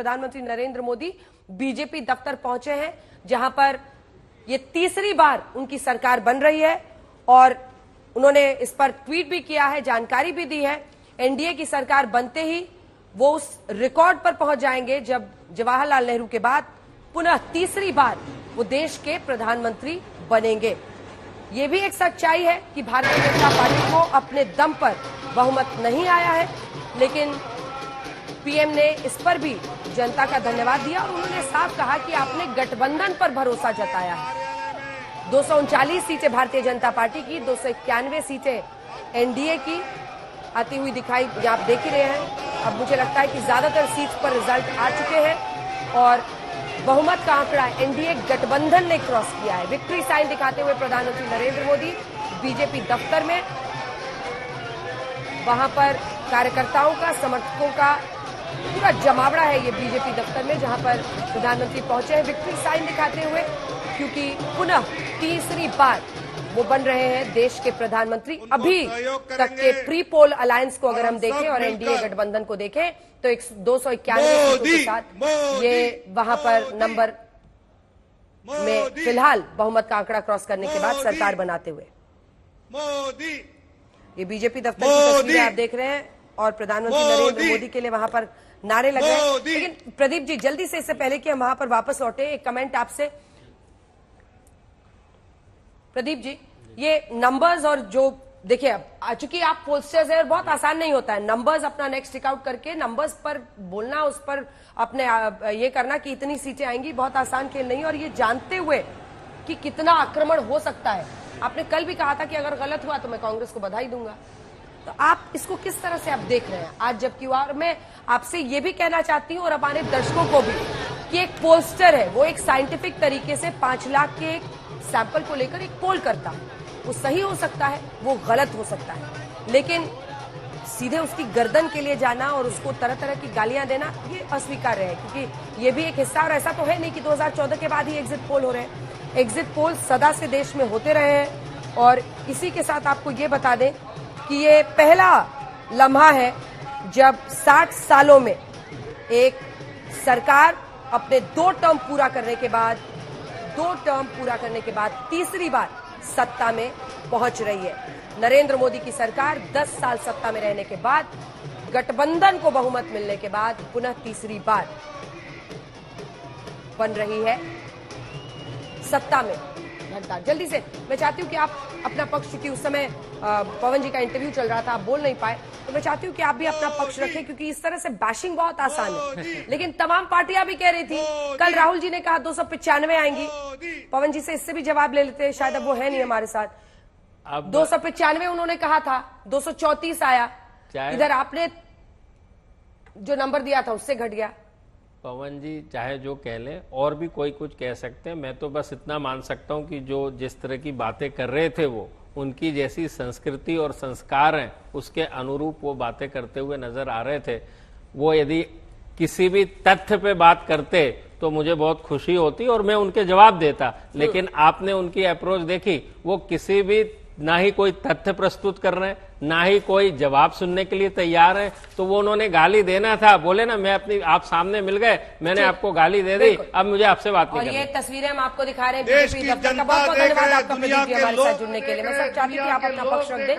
प्रधानमंत्री नरेंद्र मोदी बीजेपी दफ्तर पहुंचे हैं, जहां पर ये तीसरी बार उनकी सरकार बन रही है और उन्होंने इस पर ट्वीट भी किया है, जानकारी भी दी है। एनडीए की सरकार बनते ही वो उस रिकॉर्ड पर पहुंच जाएंगे जब जवाहरलाल नेहरू के बाद पुनः तीसरी बार वो देश के प्रधानमंत्री बनेंगे। ये भी एक सच्चाई है कि भारतीय जनता पार्टी को अपने दम पर बहुमत नहीं आया है, लेकिन पीएम ने इस पर भी जनता का धन्यवाद दिया और उन्होंने साफ कहा कि आपने गठबंधन पर भरोसा जताया है। 239 सीटें भारतीय जनता पार्टी की, 291 सीटें एनडीए की आती हुई दिखाई आप देख ही रहे हैं। अब मुझे लगता है कि ज्यादातर सीट पर रिजल्ट आ चुके हैं और बहुमत का आंकड़ा एनडीए गठबंधन ने क्रॉस किया है। विक्ट्री साइन दिखाते हुए प्रधानमंत्री नरेंद्र मोदी बीजेपी दफ्तर में, वहां पर कार्यकर्ताओं का, समर्थकों का पूरा जमावड़ा है ये बीजेपी दफ्तर में, जहां पर प्रधानमंत्री पहुंचे हैं विक्ट्री साइन दिखाते हुए, क्योंकि पुनः तीसरी बार वो बन रहे हैं देश के प्रधानमंत्री। अभी तक के प्री पोल अलायंस को अगर हम देखें और एनडीए गठबंधन को देखें तो 291 सीटों के साथ ये वहां पर नंबर में फिलहाल बहुमत का आंकड़ा क्रॉस करने के बाद सरकार बनाते हुए ये बीजेपी दफ्तर की तस्वीरें आप देख रहे हैं और प्रधानमंत्री नरेंद्र मोदी के लिए वहां पर नारे लग रहे हैं। लेकिन प्रदीप जी, जल्दी से, इससे पहले कि हम वहां पर वापस लौटे, एक कमेंट आपसे। प्रदीप जी, ये नंबर्स और जो देखिए, अब चूंकि आप पोस्टर्स हैं, बहुत आसान नहीं होता है नंबर्स अपना नेक्स्ट टिक आउट करके नंबर्स पर बोलना, उस पर अपने ये करना कि इतनी सीटें आएंगी, बहुत आसान खेल नहीं। और ये जानते हुए कि कितना आक्रमण हो सकता है, आपने कल भी कहा था कि अगर गलत हुआ तो मैं कांग्रेस को बधाई दूंगा, तो आप इसको किस तरह से आप देख रहे हैं आज जबकि? और मैं आपसे ये भी कहना चाहती हूँ और हमारे दर्शकों को भी कि एक पोस्टर है, वो एक साइंटिफिक तरीके से 5 लाख के एक सैंपल को लेकर एक पोल करता है। वो सही हो सकता है, वो गलत हो सकता है, लेकिन सीधे उसकी गर्दन के लिए जाना और उसको तरह तरह की गालियां देना ये अस्वीकार्य है, क्योंकि ये भी एक हिस्सा, और ऐसा तो है नहीं कि 2014 के बाद ही एग्जिट पोल हो रहे हैं। एग्जिट पोल सदा से देश में होते रहे हैं और इसी के साथ आपको ये बता दें कि ये पहला लम्हा है जब 60 सालों में एक सरकार अपने 2 टर्म पूरा करने के बाद तीसरी बार सत्ता में पहुंच रही है। नरेंद्र मोदी की सरकार 10 साल सत्ता में रहने के बाद, गठबंधन को बहुमत मिलने के बाद पुनः तीसरी बार बन रही है सत्ता में। जल्दी से मैं चाहती हूं कि आप अपना पक्ष, क्योंकि उस समय पवन जी का इंटरव्यू चल रहा था, आप बोल नहीं पाए, तो मैं चाहती हूं कि आप भी अपना पक्ष रखें, क्योंकि इस तरह से बैशिंग बहुत आसान है। लेकिन तमाम पार्टियां भी कह रही थी, कल राहुल जी ने कहा 295 आएंगी। पवन जी से इससे भी जवाब ले लेते हैं, शायद अब वो है नहीं हमारे साथ। 295 उन्होंने कहा था, 234 आया, इधर आपने जो नंबर दिया था उससे घट गया। पवन जी चाहे जो कह लें, और भी कोई कुछ कह सकते हैं, मैं तो बस इतना मान सकता हूं कि जो जिस तरह की बातें कर रहे थे वो उनकी जैसी संस्कृति और संस्कार हैं उसके अनुरूप वो बातें करते हुए नजर आ रहे थे। वो यदि किसी भी तथ्य पे बात करते तो मुझे बहुत खुशी होती और मैं उनके जवाब देता, लेकिन आपने उनकी अप्रोच देखी, वो किसी भी, ना ही कोई तथ्य प्रस्तुत कर रहे हैं, ना ही कोई जवाब सुनने के लिए तैयार है। तो वो उन्होंने गाली देना था, बोले ना मैं अपनी, आप सामने मिल गए, मैंने आपको गाली दे दी, अब मुझे आपसे बात नहीं करनी। और ये तस्वीरें हम आपको दिखा रहे हैं बीजेपी दफ्तर का। बहुत बहुत धन्यवाद आपका प्रदीप जी हमारे साथ जुड़ने के लिए। मैं सब चाहती हूँ कि आप अपना पक्ष रख दें।